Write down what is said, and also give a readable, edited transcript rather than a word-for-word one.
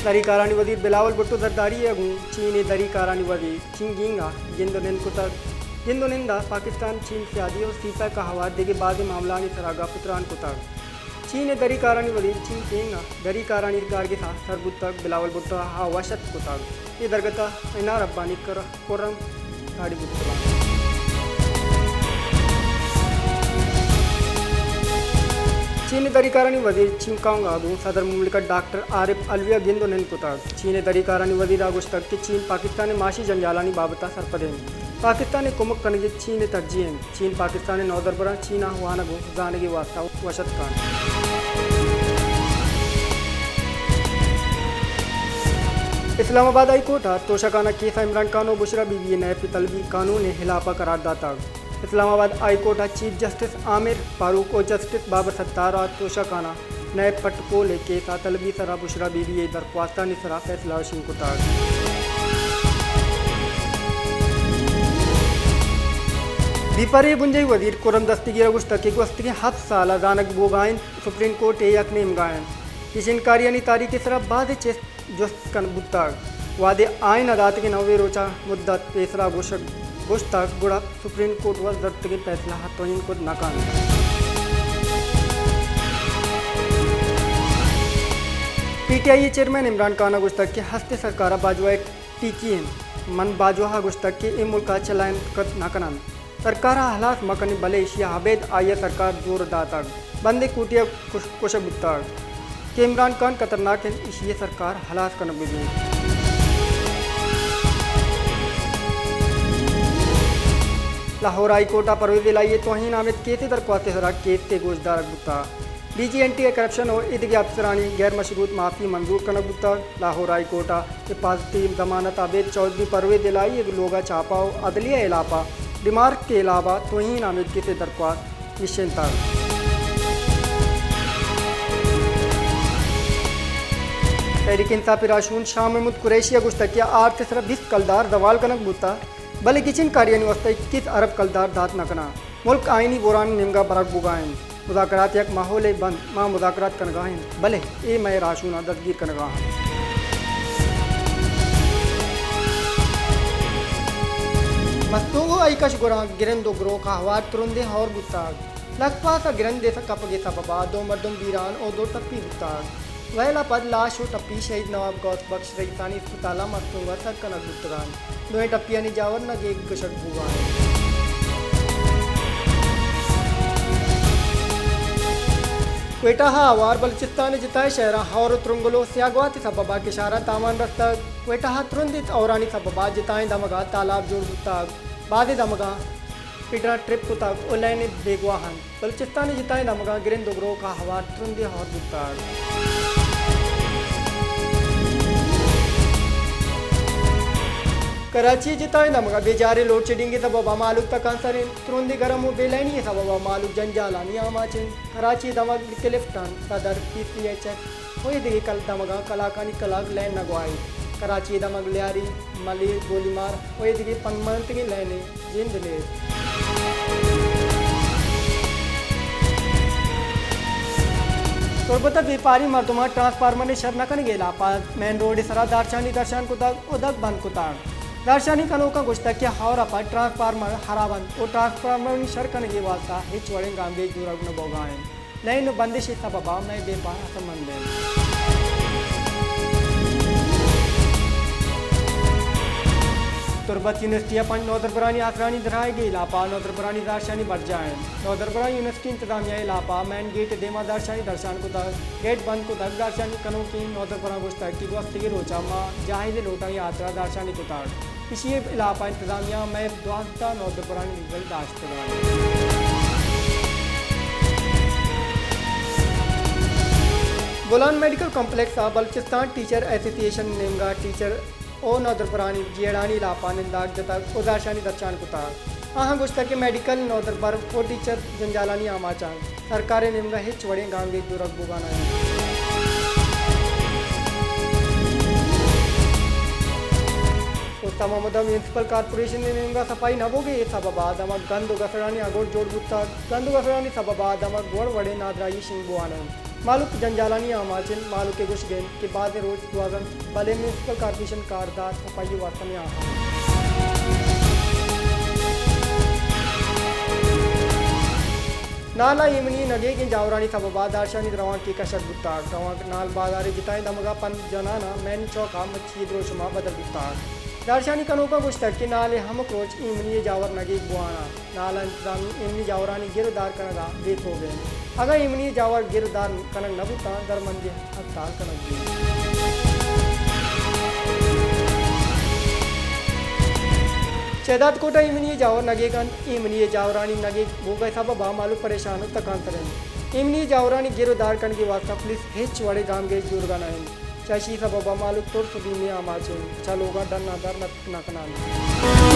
dari karani wadi Bilawal Bhutto Zardari agu Chine dari karani wadi Chinginga जिंदोनिंदा Pakistan चीन से आदि और सीपा का हवा देगे बाद मामला ने सरागा पुत्रान कुताग चीन ने दरी कारानी वदी चीन केंगा दरी कारानी गार्गे था सरबुत्तक बिलावल भुट्टो हवा शत कुताग ये दरगता इनार अब्बानी कर कोरम गाड़ी बुत्तला चीन दरी कारानी वदी चिंकांग आगु सदर मुमलिकत डॉक्टर आरिफ अलविया गिंदोनिन कुताग चीन दरी कारानी वदी रागुस्तक के चीन पाकिस्तान ने माशी जंजालानी बाबता सरपदें पाकिस्तान कुमक कनगे चीन तरजीह चीन पाकिस्तान नौदरबरा चीना हुआनगु जानगी वास्ता वशत खान Islamabad high court Toshakhana case Imran Khan और बुशरा बीबी नैब की तलबी कानून ने हिलाफा करार दाता Islamabad high court chief justice Aamir Farooq और जस्टिस बाबर सत्तार और तोशाखाना नैब पटपोले केस तलबी सरा बुशरा बीबी दरख्वास्ता निसरा फैसला शिंकुतार बीपरे बुंजई वजीर कुरम दस्तगीर गुस्तकी गुस्तकी 7 साल जानक बोगाइन सुप्रीम कोर्ट एक ने इमगायन किशन कारियानी तारीख की तरफ बाद चेस जस्त कन बुत्ताग वादे आइन अदालत के 90 रोचा मुद्दत पेसरा गुश्ताक गुड़ा सुप्रीम कोर्ट व जब्त के फैसला हतोइन को नाकाम पीटीआई चेयरमैन इमरान खान गुस्तक के हस्ते सरकार बाजवा टीकी मन बाजवा गुस्तक के ए मुल्क चलायन कत नाकनान सरकार हालात मकनी मलेशिया हबेद आया सरकार जोर दाता बंदे कुटिया कुछ बुत्ताग के इमरान खान खतरनाक इशिए सरकार हालात कन बुझे लाहौर हाई कोर्ट परवेज लाइए तोहिन आमिद केते दरख्वास्त सरा केते गोशदार बुत्ता डीजी एंटी करप्शन और इदगे अफसरानी गैर मशरूत माफ़ी मंजूर कन बुत्ता लाहौर हाई कोर्ट हिफाजती जमानत आबेद चौधरी परवेज लाई लोगा चापा अदलिया इलापा रिमार्क के अलावा तोहिन आमिद के दरख्वास्त निश्चिंता तहरीक इंसाफ राशून शाह महमूद कुरैशी गुस्तकिया 8 से सिर्फ 20 कलदार दवाल कनक बुता बल्कि किचन कारियानी वस्ता 21 अरब कलदार दात नकना मुल्क आइनी बोरान निमगा बरक बुगाइन मुदाकरात एक माहौल बंद माँ मुदाकरात कनगाइन भले ए मैं राशूना दस्तगीर कनगा मस्तोगो आइकश गुरा गिरंदो ग्रो का हवा तुरंदे और गुत्ताग लगपा सा गिरंदे सा कपगे सा बबा दो मर्दम वीरान और 2 टप्पी गुत्ताग वहला पद लाश और टप्पी शहीद नवाब गौस बख्श रईसानी अस्पताला मस्तोगा सर कनक गुत्तगान दोए टप्पिया नि जावर न गेग गशक बुगा क्वेटा हा वार बलचिस्तान जिताए शहरा और तुरंगलो सियागवाती सबबा के शारा तामान रस्ता क्वेटा हा तुरंदित औरानी सबबा जिताए दमगा तालाब जोड़ गुत्ताग बादे दमगा पिटरा ट्रिप कुताग ओलैने बेगवाहन बलचिस्तान जिताए दमगा गिरन दोगरो का हवा तुरंदे और गुत्ताग कराची जिताए दमगा बेजारे लोड शेडिंग सबबा मालूक तकांसर तुरंदी गरम हो बेलैनी सबबा मालूक जंजालानी आमाचिन कराची दमग लिफ्टन सदर पीसीएचएस होए दिगे कल दमगा कलाकानी कलाक लैन नगवाई कराची दमग लियारी मली गोलीमार होए दिगे पनमंत की लैने जिंद ले तोरबता व्यापारी मर्दमा ट्रांसफार्मर ने शरनकन गेला पा मेन रोड सरा दारशानी दर्शन को उदक बंद कुतार दारशानी कनोका गुश्तकिया हौरा पर ट्रांसफार्मर हराबन और ट्रांसफार्मर शरकन के वास्ता हिच वड़े गांबे जुरगन बोगाएं नैन बंदिश सबबा मैं व्यापार संबंध तुरबत यूनिवर्सिटी अपन नौदरबरानी आसरानी दराए गई लापा नौदरबरानी दारशानी बढ़ जाए नौदरबरा यूनिवर्सिटी इंतजामिया लापा मैन गेट देमा दारशानी दर्शान को तक गेट बंद को तक दारशानी कनो की नौदरबरा गुस्ता की वस्ती के रोचा माँ जाहिद लोटा यात्रा दारशानी को तक इसी इलापा इंतजामिया में द्वास्ता नौदरबरानी निकल दाश्त गोलान medical complex Balochistan teacher association नेमगा टीचर ओ नौदरबरानी जेड़ानी लापा निंदाग जता उदारशानी दर्शान कुता आहाँ गुस्ता के मेडिकल नौदरबर ओ टीचर जंजालानी आमाचान सरकारें निमगा हिच वड़े गांगे दुरग बुगाना कोस्ता मोहम्मद म्युनिसिपल कॉर्पोरेशन ने सफाई नबोगे सबबा दमक गंदो गसरानी अगोट जोड़ गुत्ता गंदो गसरानी सबबा दमक गोड़ वड़े नादराई शिंगबुआन मालूक जंजालानी आमाचिन मालूक के गुश गेन के बाद रोज दुआगन बले म्युनिसिपल कॉर्पोरेशन कारदार सफाई वास्तव में आहा नाला इमनी नगे की जावरानी सबबा दारशानी रवान की कशर बुत्ता रवान नाल बाजारे जिताए दमगा पन जनाना मैन चौका मच्छी द्रोशमा बदल बुत्ता दारशानी कनोका गुश्तक के नाले हम क्रोच इमनी जावर नगे बुआना नाला इंतजामी इमनी जावरानी गिरदार कनगा बेत हो गए अगर इमनी जावर गिरदार कनक नबुता दरमंदे हत्ताल कनक दे शहदाद कोटा इमनी जावर नगेगन इमनी जावरानी नगे भूगा सबबा मालू परेशान तकांतरन इमनी जावरानी गिरदार कन की वास्ता पुलिस हेच वड़े गाम गे जुर्गन आयन चाशी सबबा मालू तोड़ सुदी में आमाचे चलोगा डर ना नकनान